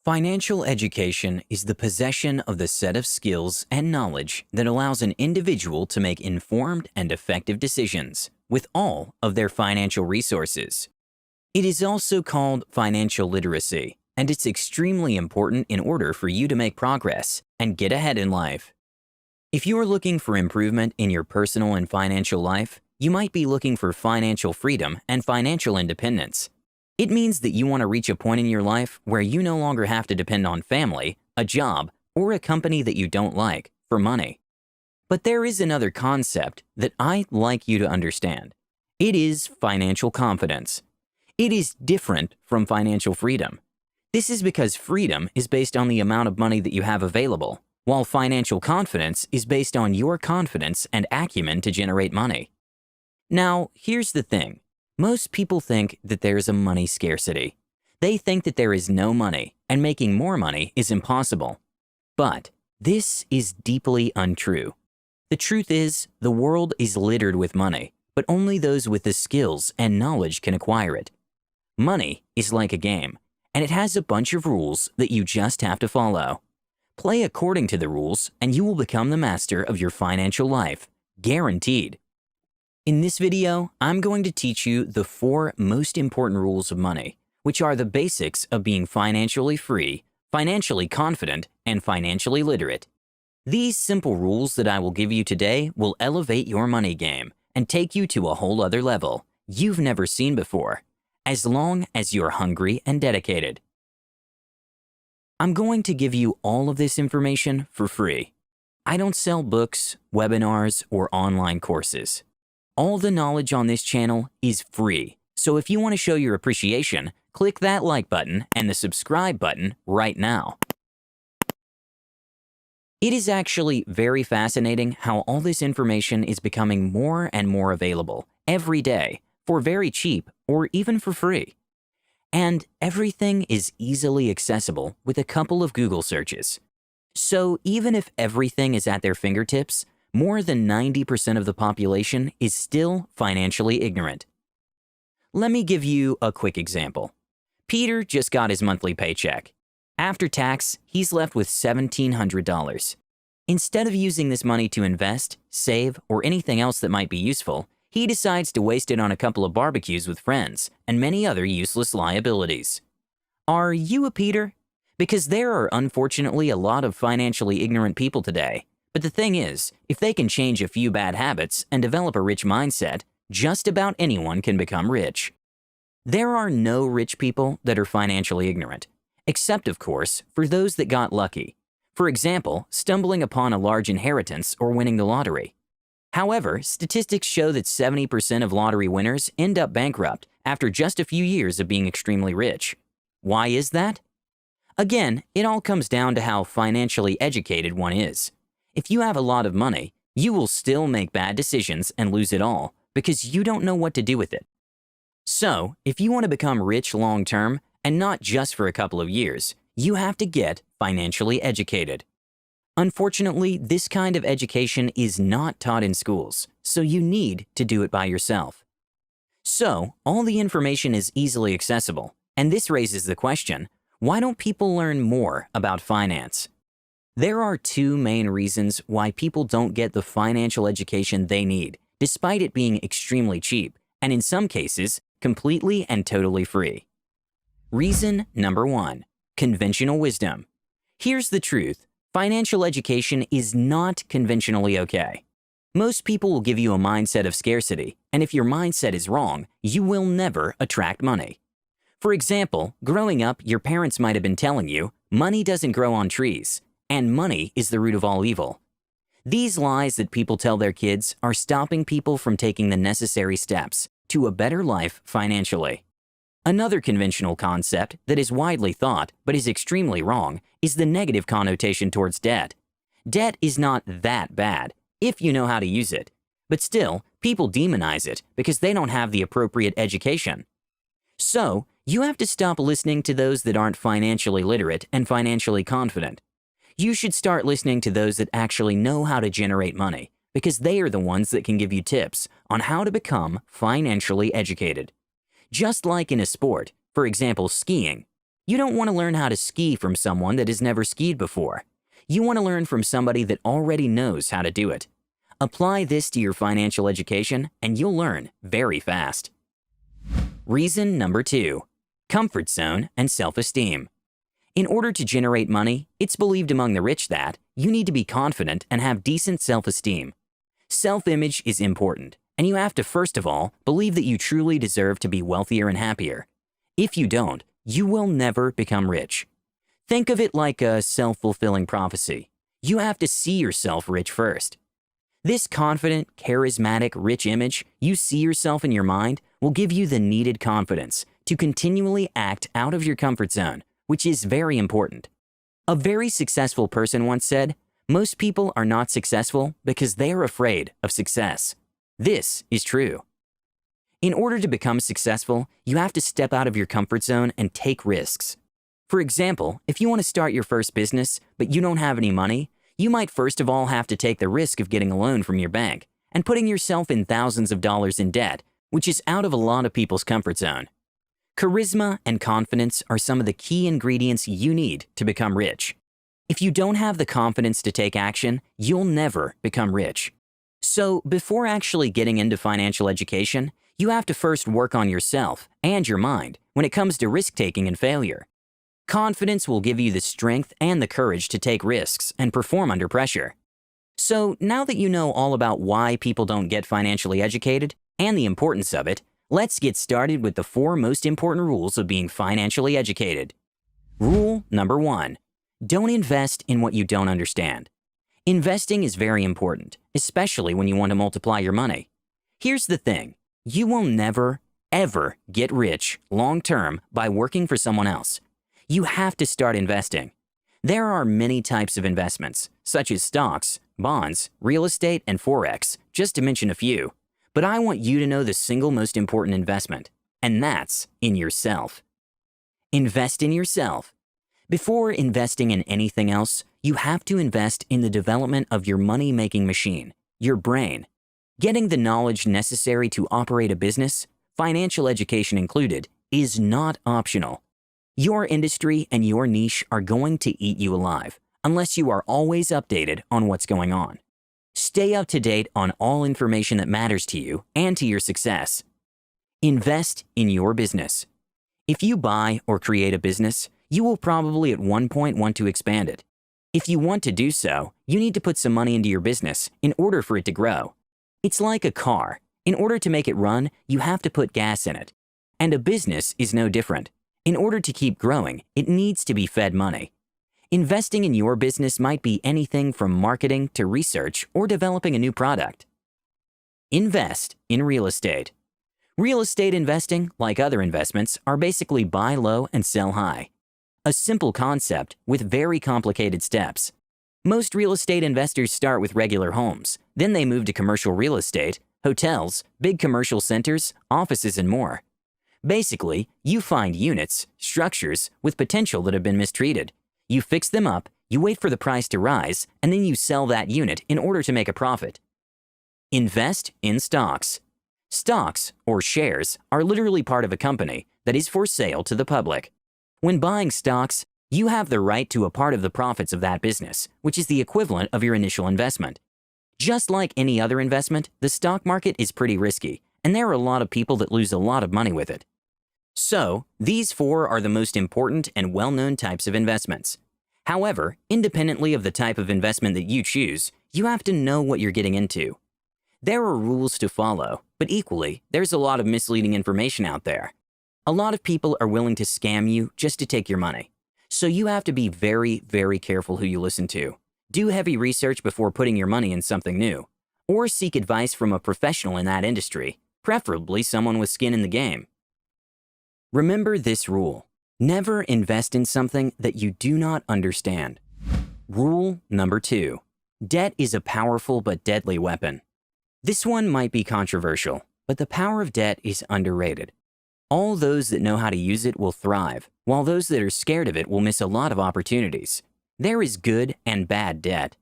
Financial education is the possession of the set of skills and knowledge that allows an individual to make informed and effective decisions with all of their financial resources. It is also called financial literacy, and it's extremely important in order for you to make progress and get ahead in life. If you are looking for improvement in your personal and financial life, you might be looking for financial freedom and financial independence. It means that you want to reach a point in your life where you no longer have to depend on family, a job, or a company that you don't like for money. But there is another concept that I'd like you to understand. It is financial confidence. It is different from financial freedom. This is because freedom is based on the amount of money that you have available, while financial confidence is based on your confidence and acumen to generate money. Now, here's the thing. Most people think that there is a money scarcity. They think that there is no money and making more money is impossible. But this is deeply untrue. The truth is, the world is littered with money, but only those with the skills and knowledge can acquire it. Money is like a game, and it has a bunch of rules that you just have to follow. Play according to the rules, and you will become the master of your financial life, guaranteed. In this video, I'm going to teach you the 4 most important rules of money, which are the basics of being financially free, financially confident, and financially literate. These simple rules that I will give you today will elevate your money game and take you to a whole other level you've never seen before, as long as you're hungry and dedicated. I'm going to give you all of this information for free. I don't sell books, webinars, or online courses. All the knowledge on this channel is free, so if you want to show your appreciation, click that like button and the subscribe button right now. It is actually very fascinating how all this information is becoming more and more available every day for very cheap or even for free. And everything is easily accessible with a couple of Google searches. So even if everything is at their fingertips, more than 90% of the population is still financially ignorant. Let me give you a quick example. Peter just got his monthly paycheck. After tax, he's left with $1,700. Instead of using this money to invest, save, or anything else that might be useful, he decides to waste it on a couple of barbecues with friends and many other useless liabilities. Are you a Peter? Because there are unfortunately a lot of financially ignorant people today. But the thing is, if they can change a few bad habits and develop a rich mindset, just about anyone can become rich. There are no rich people that are financially ignorant, except of course for those that got lucky. For example, stumbling upon a large inheritance or winning the lottery. However, statistics show that 70% of lottery winners end up bankrupt after just a few years of being extremely rich. Why is that? Again, it all comes down to how financially educated one is. If you have a lot of money, you will still make bad decisions and lose it all because you don't know what to do with it. So, if you want to become rich long-term, and not just for a couple of years, you have to get financially educated. Unfortunately, this kind of education is not taught in schools, so you need to do it by yourself. So, all the information is easily accessible, and this raises the question, why don't people learn more about finance? There are 2 main reasons why people don't get the financial education they need, despite it being extremely cheap, and in some cases, completely and totally free. Reason number 1, conventional wisdom. Here's the truth. Financial education is not conventionally okay. Most people will give you a mindset of scarcity, and if your mindset is wrong, you will never attract money. For example, growing up, your parents might have been telling you, money doesn't grow on trees, and money is the root of all evil. These lies that people tell their kids are stopping people from taking the necessary steps to a better life financially. Another conventional concept that is widely thought but is extremely wrong is the negative connotation towards debt. Debt is not that bad if you know how to use it, but still, people demonize it because they don't have the appropriate education. So, you have to stop listening to those that aren't financially literate and financially confident. You should start listening to those that actually know how to generate money, because they are the ones that can give you tips on how to become financially educated. Just like in a sport, for example skiing, You don't want to learn how to ski from someone that has never skied before. You want to learn from somebody that already knows how to do it. Apply this to your financial education and you'll learn very fast. Reason number 2, comfort zone and self-esteem. In order to generate money, it's believed among the rich that you need to be confident and have decent self-esteem. Self-image is important, and you have to first of all believe that you truly deserve to be wealthier and happier. If you don't, you will never become rich. Think of it like a self-fulfilling prophecy. You have to see yourself rich first. This confident, charismatic, rich image you see yourself in your mind will give you the needed confidence to continually act out of your comfort zone, which is very important. A very successful person once said, "Most people are not successful because they are afraid of success." This is true. In order to become successful, you have to step out of your comfort zone and take risks. For example, if you want to start your first business, but you don't have any money, you might first of all have to take the risk of getting a loan from your bank and putting yourself in thousands of dollars in debt, which is out of a lot of people's comfort zone. Charisma and confidence are some of the key ingredients you need to become rich. If you don't have the confidence to take action, you'll never become rich. So before actually getting into financial education, you have to first work on yourself and your mind when it comes to risk-taking and failure. Confidence will give you the strength and the courage to take risks and perform under pressure. So now that you know all about why people don't get financially educated and the importance of it, let's get started with the 4 most important rules of being financially educated. Rule number 1, don't invest in what you don't understand. Investing is very important, especially when you want to multiply your money. Here's the thing, you will never, ever get rich long-term by working for someone else. You have to start investing. There are many types of investments, such as stocks, bonds, real estate, and Forex, just to mention a few. But I want you to know the single most important investment, and that's in yourself. Invest in yourself. Before investing in anything else, you have to invest in the development of your money-making machine, your brain. Getting the knowledge necessary to operate a business, financial education included, is not optional. Your industry and your niche are going to eat you alive, unless you are always updated on what's going on. Stay up to date on all information that matters to you and to your success. Invest in your business. If you buy or create a business, you will probably at one point want to expand it. If you want to do so, you need to put some money into your business in order for it to grow. It's like a car. In order to make it run, you have to put gas in it. And a business is no different. In order to keep growing, it needs to be fed money. Investing in your business might be anything from marketing to research or developing a new product. Invest in real estate. Real estate investing, like other investments, are basically buy low and sell high. A simple concept with very complicated steps. Most real estate investors start with regular homes, then they move to commercial real estate, hotels, big commercial centers, offices, and more. Basically, you find units, structures, with potential that have been mistreated. You fix them up, you wait for the price to rise, and then you sell that unit in order to make a profit. Invest in stocks. Stocks, or shares, are literally part of a company that is for sale to the public. When buying stocks, you have the right to a part of the profits of that business, which is the equivalent of your initial investment. Just like any other investment, the stock market is pretty risky, and there are a lot of people that lose a lot of money with it. So, these 4 are the most important and well-known types of investments. However, independently of the type of investment that you choose, you have to know what you're getting into. There are rules to follow, but equally, there's a lot of misleading information out there. A lot of people are willing to scam you just to take your money. So you have to be very, very careful who you listen to. Do heavy research before putting your money in something new, or seek advice from a professional in that industry, preferably someone with skin in the game. Remember this rule. Never invest in something that you do not understand. Rule number 2. Debt is a powerful but deadly weapon. This one might be controversial, but the power of debt is underrated. All those that know how to use it will thrive, while those that are scared of it will miss a lot of opportunities. There is good and bad debt.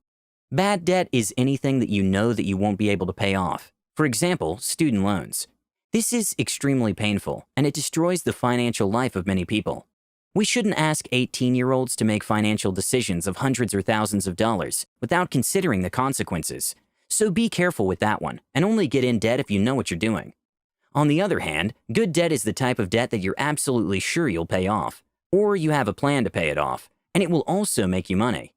Bad debt is anything that you know that you won't be able to pay off. For example, student loans. This is extremely painful, and it destroys the financial life of many people. We shouldn't ask 18-year-olds to make financial decisions of hundreds or thousands of dollars without considering the consequences. So be careful with that one, and only get in debt if you know what you're doing. On the other hand, good debt is the type of debt that you're absolutely sure you'll pay off, or you have a plan to pay it off, and it will also make you money.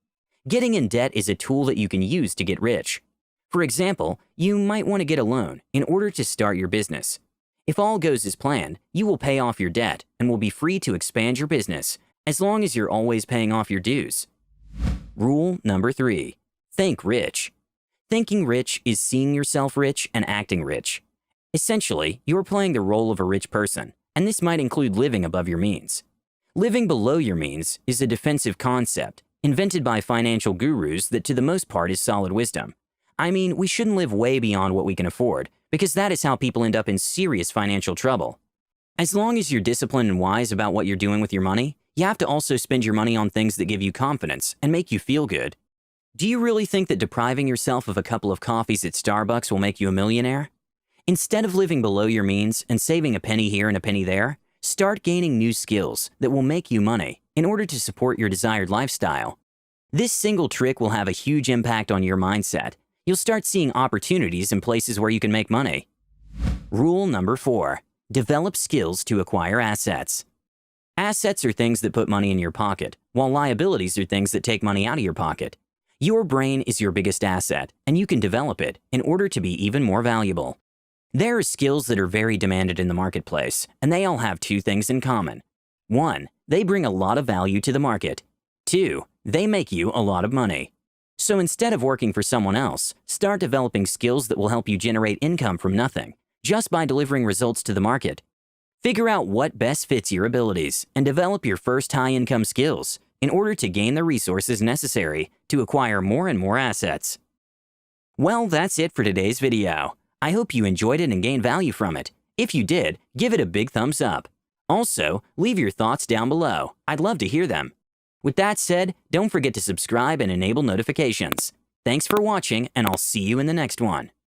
Getting in debt is a tool that you can use to get rich. For example, you might want to get a loan in order to start your business. If all goes as planned, you will pay off your debt and will be free to expand your business as long as you're always paying off your dues. Rule number 3. Think rich. Thinking rich is seeing yourself rich and acting rich. Essentially, you're playing the role of a rich person, and this might include living above your means. Living below your means is a defensive concept invented by financial gurus that to the most part is solid wisdom. I mean, we shouldn't live way beyond what we can afford, because that is how people end up in serious financial trouble. As long as you're disciplined and wise about what you're doing with your money, you have to also spend your money on things that give you confidence and make you feel good. Do you really think that depriving yourself of a couple of coffees at Starbucks will make you a millionaire? Instead of living below your means and saving a penny here and a penny there, start gaining new skills that will make you money in order to support your desired lifestyle. This single trick will have a huge impact on your mindset. You'll start seeing opportunities in places where you can make money. Rule number 4. Develop skills to acquire assets. Assets are things that put money in your pocket, while liabilities are things that take money out of your pocket. Your brain is your biggest asset, and you can develop it in order to be even more valuable. There are skills that are very demanded in the marketplace, and they all have 2 things in common. 1. They bring a lot of value to the market. 2. They make you a lot of money. So instead of working for someone else, start developing skills that will help you generate income from nothing, just by delivering results to the market. Figure out what best fits your abilities and develop your first high-income skills in order to gain the resources necessary to acquire more and more assets. Well, that's it for today's video. I hope you enjoyed it and gained value from it. If you did, give it a big thumbs up. Also, leave your thoughts down below. I'd love to hear them. With that said, don't forget to subscribe and enable notifications. Thanks for watching, and I'll see you in the next one.